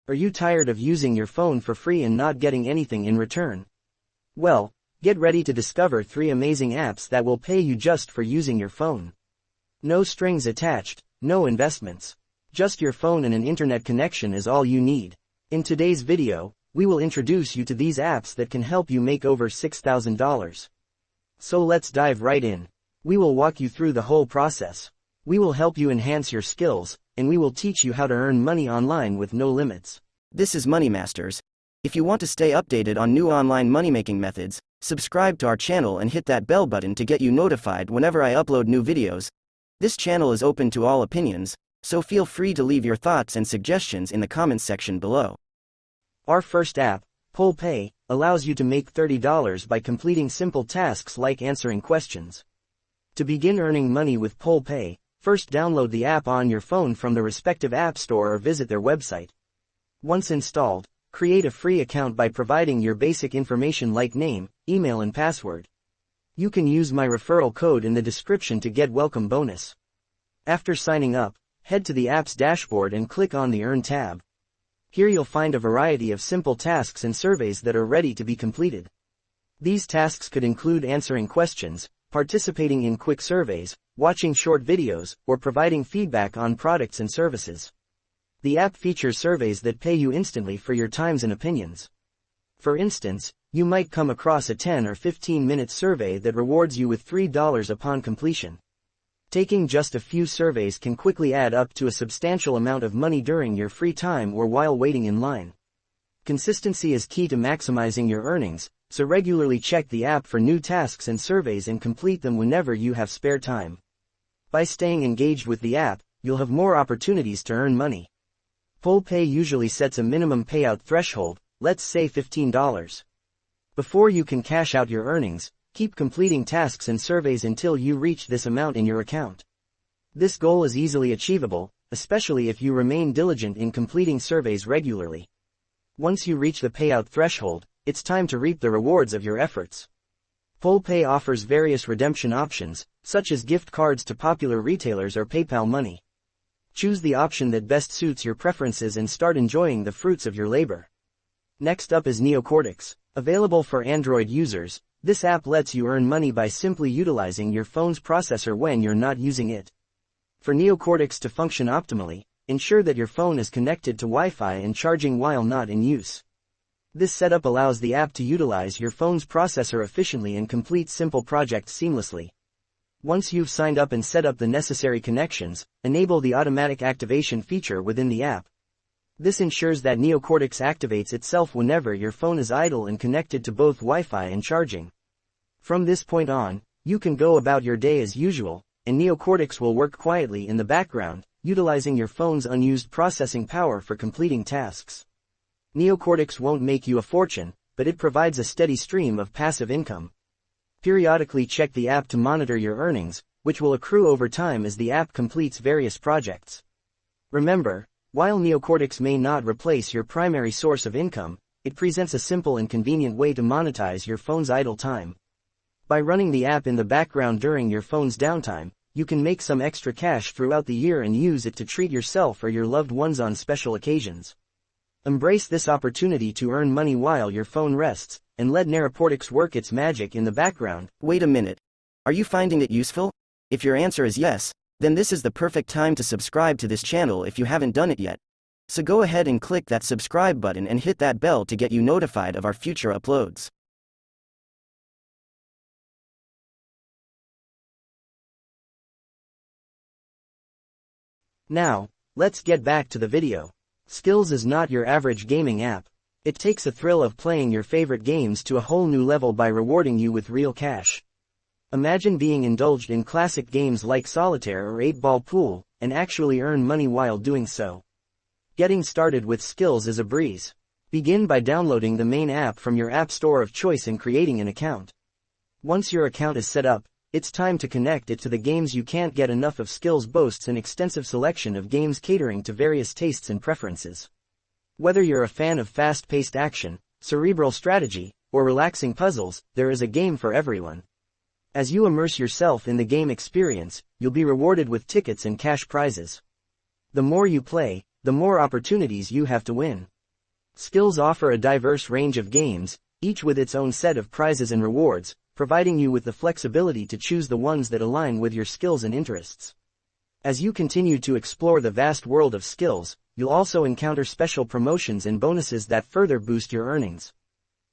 Are you tired of using your phone for free and not getting anything in return? Well, get ready to discover 3 amazing apps that will pay you just for using your phone. No strings attached, no investments. Just your phone and an internet connection is all you need. In today's video, we will introduce you to these apps that can help you make over $6,000. So let's dive right in. We will walk you through the whole process. We will help you enhance your skills, and we will teach you how to earn money online with no limits. This is Money Masters. If you want to stay updated on new online money-making methods, subscribe to our channel and hit that bell button to get you notified whenever I upload new videos. This channel is open to all opinions, so feel free to leave your thoughts and suggestions in the comments section below. Our first app, PollPay, allows you to make $30 by completing simple tasks like answering questions. To begin earning money with PollPay, first download the app on your phone from the respective app store or visit their website. Once installed, create a free account by providing your basic information like name, email and password. You can use my referral code in the description to get welcome bonus. After signing up, head to the app's dashboard and click on the Earn tab. Here you'll find a variety of simple tasks and surveys that are ready to be completed. These tasks could include answering questions, participating in quick surveys, watching short videos, or providing feedback on products and services. The app features surveys that pay you instantly for your times and opinions. For instance, you might come across a 10 or 15-minute survey that rewards you with $3 upon completion. Taking just a few surveys can quickly add up to a substantial amount of money during your free time or while waiting in line. Consistency is key to maximizing your earnings, so regularly check the app for new tasks and surveys and complete them whenever you have spare time. By staying engaged with the app, you'll have more opportunities to earn money. PollPay usually sets a minimum payout threshold, let's say $15. Before you can cash out your earnings, keep completing tasks and surveys until you reach this amount in your account. This goal is easily achievable, especially if you remain diligent in completing surveys regularly. Once you reach the payout threshold, it's time to reap the rewards of your efforts. PollPay offers various redemption options, such as gift cards to popular retailers or PayPal money. Choose the option that best suits your preferences and start enjoying the fruits of your labor. Next up is Neocortex. Available for Android users, this app lets you earn money by simply utilizing your phone's processor when you're not using it. For Neocortex to function optimally, ensure that your phone is connected to Wi-Fi and charging while not in use. This setup allows the app to utilize your phone's processor efficiently and complete simple projects seamlessly. Once you've signed up and set up the necessary connections, enable the automatic activation feature within the app. This ensures that Neocortex activates itself whenever your phone is idle and connected to both Wi-Fi and charging. From this point on, you can go about your day as usual, and Neocortex will work quietly in the background, utilizing your phone's unused processing power for completing tasks. Neocortex won't make you a fortune, but it provides a steady stream of passive income. Periodically check the app to monitor your earnings, which will accrue over time as the app completes various projects. Remember, while Neocortex may not replace your primary source of income, it presents a simple and convenient way to monetize your phone's idle time. By running the app in the background during your phone's downtime, you can make some extra cash throughout the year and use it to treat yourself or your loved ones on special occasions. Embrace this opportunity to earn money while your phone rests, and let Neocortex work its magic in the background. Wait a minute. Are you finding it useful? If your answer is yes, then this is the perfect time to subscribe to this channel if you haven't done it yet. So go ahead and click that subscribe button and hit that bell to get you notified of our future uploads. Now, let's get back to the video. Skills is not your average gaming app. It takes a thrill of playing your favorite games to a whole new level by rewarding you with real cash. Imagine being indulged in classic games like solitaire or 8-ball pool, and actually earn money while doing so. Getting started with Skills is a breeze. Begin by downloading the main app from your app store of choice and creating an account. Once your account is set up, it's time to connect it to the games you can't get enough of. Skills boasts an extensive selection of games catering to various tastes and preferences. Whether you're a fan of fast-paced action, cerebral strategy, or relaxing puzzles, there is a game for everyone. As you immerse yourself in the game experience, you'll be rewarded with tickets and cash prizes. The more you play, the more opportunities you have to win. Skills offer a diverse range of games, each with its own set of prizes and rewards, providing you with the flexibility to choose the ones that align with your skills and interests. As you continue to explore the vast world of skills, you'll also encounter special promotions and bonuses that further boost your earnings.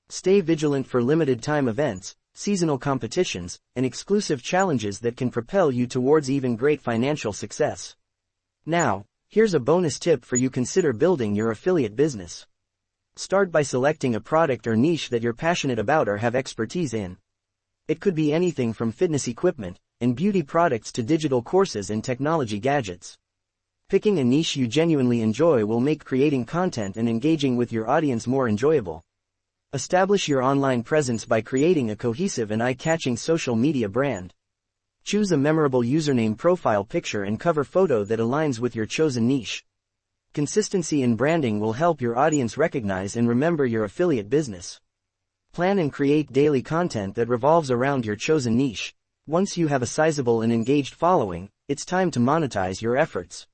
Stay vigilant for limited-time events, seasonal competitions, and exclusive challenges that can propel you towards even great financial success. Now, here's a bonus tip for you: consider building your affiliate business. Start by selecting a product or niche that you're passionate about or have expertise in. It could be anything from fitness equipment and beauty products to digital courses and technology gadgets. Picking a niche you genuinely enjoy will make creating content and engaging with your audience more enjoyable. Establish your online presence by creating a cohesive and eye-catching social media brand. Choose a memorable username, profile picture, and cover photo that aligns with your chosen niche. Consistency in branding will help your audience recognize and remember your affiliate business. Plan and create daily content that revolves around your chosen niche. Once you have a sizable and engaged following, it's time to monetize your efforts.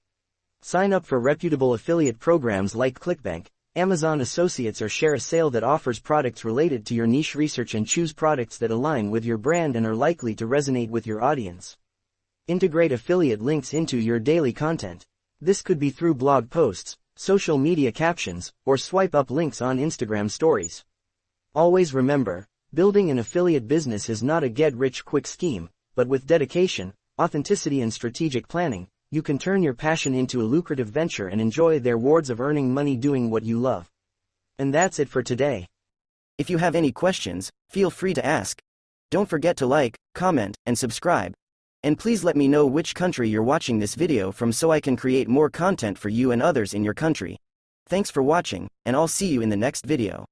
Sign up for reputable affiliate programs like ClickBank, Amazon Associates, or share a sale that offers products related to your niche. Research and choose products that align with your brand and are likely to resonate with your audience. Integrate affiliate links into your daily content. This could be through blog posts, social media captions, or swipe up links on Instagram stories. Always remember, building an affiliate business is not a get-rich-quick scheme, but with dedication, authenticity, and strategic planning, you can turn your passion into a lucrative venture and enjoy the rewards of earning money doing what you love. And that's it for today. If you have any questions, feel free to ask. Don't forget to like, comment, and subscribe. And please let me know which country you're watching this video from so I can create more content for you and others in your country. Thanks for watching, and I'll see you in the next video.